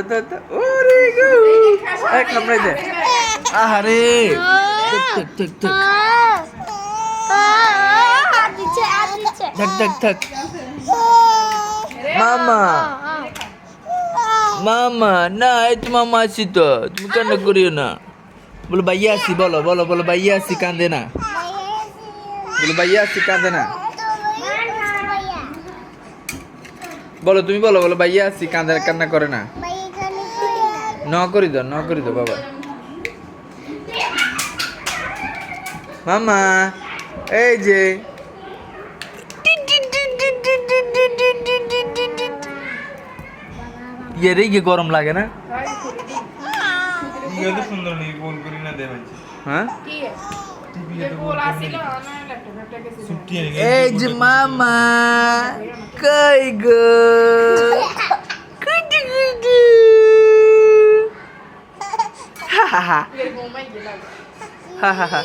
তো ওরে গো কামড়াই দে আহারে থাক মামা মামা না এই তো মামা আছি তো তুমি কান্না করিও না বলো ভাইয়া আছি বলো বলো বলো ভাইয়া আছি কান্দে না বলো ভাইয়া আছি কান্দে না বলো তুমি বলো বলো ভাইয়া আছি কান্দে কান্না করে না ন করি দাও বাবা মামা এই যে রে কি গরম লাগে না সুন্দর নেই গোল করি না দে ভাই হ্যাঁ এই যে মামা কই গো কুটু কুটু হা হা হা